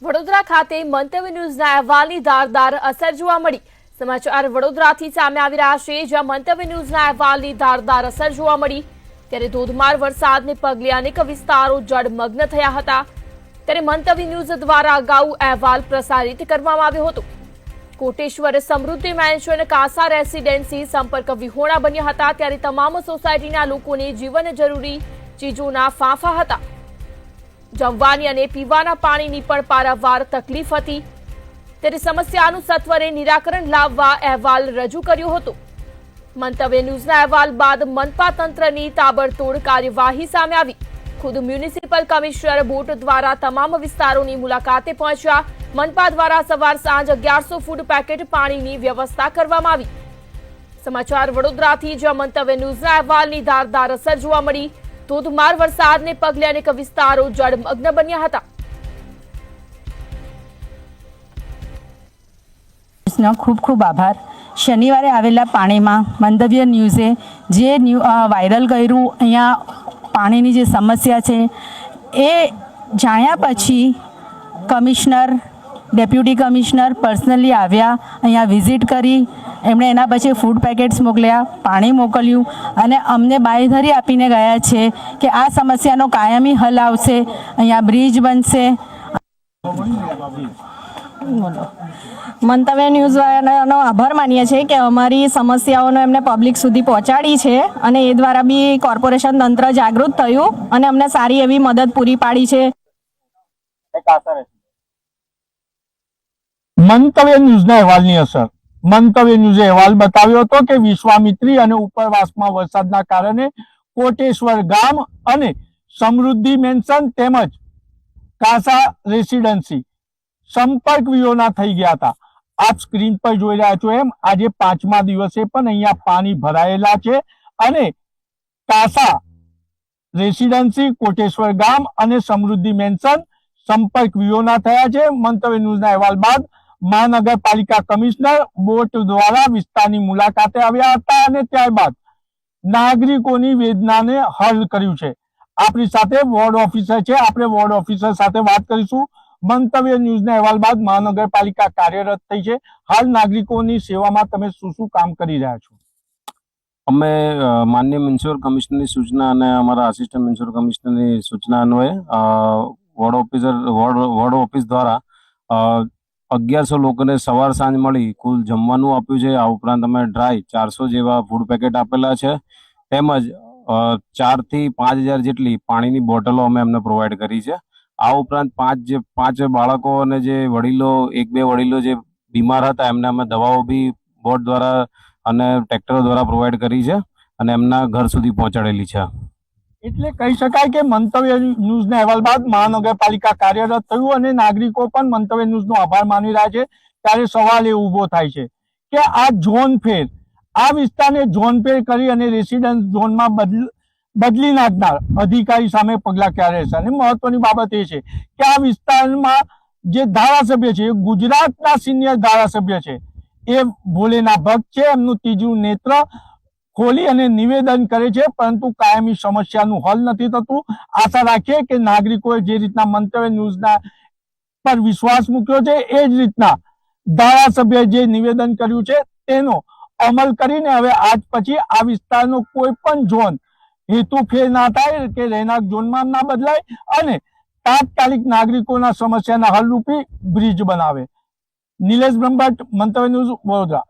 વડોદરા ખાતે મંતવ્ય ન્યૂઝના અહેવાલની ધારદાર અસર જોવા મળી। સમાચાર વડોદરાથી સામે આવી રહ્યા છે, જ્યાં મંતવ્ય ન્યૂઝના અહેવાલની ધારદાર અસર જોવા મળી। ત્યારે ધોધમાર વરસાદને પગલે અનેક વિસ્તારો જળમગ્ન થયા હતા। ત્યારે મંતવ્ય ન્યૂઝ દ્વારા અગાઉ અહેવાલ પ્રસારિત કરવામાં આવ્યો હતો। કોટેશ્વર સમૃદ્ધિ મેન્શન કાસા રેસિડેન્સી સંપર્ક વિહોણા બન્યા હતા। ત્યારે તમામ સોસાયટીના લોકોને જીવન જરૂરી ચીજોના ફાંફા હતા। જમવાની અને પીવાના પાણીની પણ પારાવાર તકલીફ હતી। ત્યારે સમસ્યાનું સત્વરે નિરાકરણ લાવવા અહેવાલ રજૂ કર્યો હતો। મંતવ્ય ન્યૂઝના અહેવાલ બાદ મનપા તંત્રની તાબડતોડ કાર્યવાહી સામે આવી। ખુદ મ્યુનિસિપલ કમિશનર બોટ દ્વારા તમામ વિસ્તારોની મુલાકાતે પહોંચ્યા। મનપા દ્વારા સવાર સાંજ 1100 ફૂડ પેકેટ પાણીની વ્યવસ્થા કરવામાં આવી। સમાચાર વડોદરાથી, જ્યાં મંતવ્ય ન્યૂઝના અહેવાલની ધારદાર અસર જોવા મળી। ધોધમાર વરસાદને પગલે અનેક વિસ્તારો જળમગ્ન બન્યા હતા। ખૂબ ખૂબ આભાર। શનિવારે આવેલા પાણીમાં મંતવ્ય ન્યૂઝે જે વાયરલ કર્યું, અહીંયા પાણીની જે સમસ્યા છે એ જાણ્યા પછી કમિશનર, ડેપ્યુટી કમિશનર પર્સનલી આવ્યા, અહીંયા વિઝિટ કરી। એમણે એના પછી ફૂડ પેકેટ્સ મોકલ્યા, પાણી મોકલ્યું અને અમને બાંયધરી આપીને ગયા છે કે આ સમસ્યાનો કાયમી હલ આવશે, અહીંયા બ્રિજ બનશે। મંતવ્ય ન્યૂઝ વાળાનો આભાર માનીએ છીએ કે અમારી સમસ્યાઓનો એમને પબ્લિક સુધી પહોંચાડી છે અને એ દ્વારા બી કોર્પોરેશન તંત્ર જાગૃત થયું અને અમને સારી એવી મદદ પૂરી પાડી છે। મંતવ્ય ન્યૂઝના અહેવાલની અસર। મંતવ્ય ન્યૂઝે અહેવાલ બતાવ્યો હતો કે વિશ્વામિત્રી અને ઉપરવાસમાં વરસાદના કારણે કોટેશ્વર ગામ અને સમૃદ્ધિ મેન્શન તેમજ કાસા રેસિડેન્સી સંપર્ક વિહોણા થઈ ગયા હતા। આપ સ્ક્રીન પર જોઈ રહ્યા છો એમ આજે 5મા દિવસે પણ અહીંયા પાણી ભરાયેલા છે અને કાસા રેસિડેન્સી, કોટેશ્વર ગામ અને સમૃદ્ધિ મેન્શન સંપર્ક વિહોણા થયા છે। મંતવ્ય ન્યૂઝના અહેવાલ બાદ મહાનગરપાલિકા કમિશનર બોટ દ્વારા વિસ્તારની મુલાકાતે આવ્યા હતા અને ત્યારબાદ નાગરિકોની વેદનાને હલ કર્યું છે। આપણી સાથે વોર્ડ ઓફિસર છે, આપણે વોર્ડ ઓફિસર સાથે વાત કરીશું। મંતવ્ય ન્યૂઝના અહેવાલ બાદ મહાનગરપાલિકા કાર્યરત થઈ છે, હાલ નાગરિકોની સેવામાં તમે શું શું કામ કરી રહ્યા છો? અમે માનનીય મ્યુનિસિપલ કમિશનરની સૂચના અને અમારા આસિસ્ટન્ટ મ્યુનિસિપલ કમિશનરની સૂચના અન્વયે વોર્ડ ઓફિસ દ્વારા 1100 લોકોને સવાર સાંજ મળી કુલ જમવાનું આપ્યું છે। આ ઉપરાંત અમે ડ્રાય 400 જેવા ફૂડ પેકેટ આપેલા છે, તેમજ 4 થી 5000 જેટલી પાણીની બોટલો અમે એમને પ્રોવાઈડ કરી છે। આ ઉપરાંત પાંચ બાળકો અને જે વડીલો, 1-2 વડીલો જે બીમાર હતા એમને અમે દવાઓ બી બોર્ડ દ્વારા અને ટ્રેક્ટરો દ્વારા પ્રોવાઈડ કરી છે અને એમના ઘર સુધી પહોંચાડેલી છે। એટલે કહી શકાય કે મંતવ્ય ન્યૂઝના અહેવાલ બાદ મહાનગરપાલિકા કાર્યરત થયું અને નાગરિકો પણ મંતવ્ય ન્યૂઝનો આભાર માની રહ્યા છે। ત્યારે સવાલ એ ઉભો થાય છે કે આ ઝોન ફેર, આ વિસ્તારને ઝોન ફેર કરી અને રેસિડેન્સ ઝોનમાં બદલી નાખનાર અધિકારી સામે પગલાં ક્યારે રહેશે? અને મહત્વની બાબત એ છે કે આ વિસ્તારમાં જે ધારાસભ્ય છે એ ગુજરાતના સિનિયર ધારાસભ્ય છે, એ ભોલેના ભક્ત છે, એમનું ત્રીજું નેત્ર ખોલી અને નિવેદન કરે છે, પરંતુ કાયમી સમસ્યાનું હલ નથી થતું। આશા રાખીએ કે નાગરિકોએ જે રીતના મંતવ્ય ન્યૂઝના પર વિશ્વાસ મૂક્યો છે એ જ રીતના ધારાસભ્ય જે નિવેદન કર્યું છે તેનો અમલ કરીને હવે આજ પછી આ વિસ્તારનો કોઈ પણ ઝોન હેતુફેર ના થાય કે રહેણાંક ઝોનમાં ના બદલાય અને તાત્કાલિક નાગરિકોના સમસ્યાના હલ રૂપી બ્રિજ બનાવે। નિલેશ બ્રહ્મભટ્ટ, મંતવ્ય ન્યૂઝ, વડોદરા।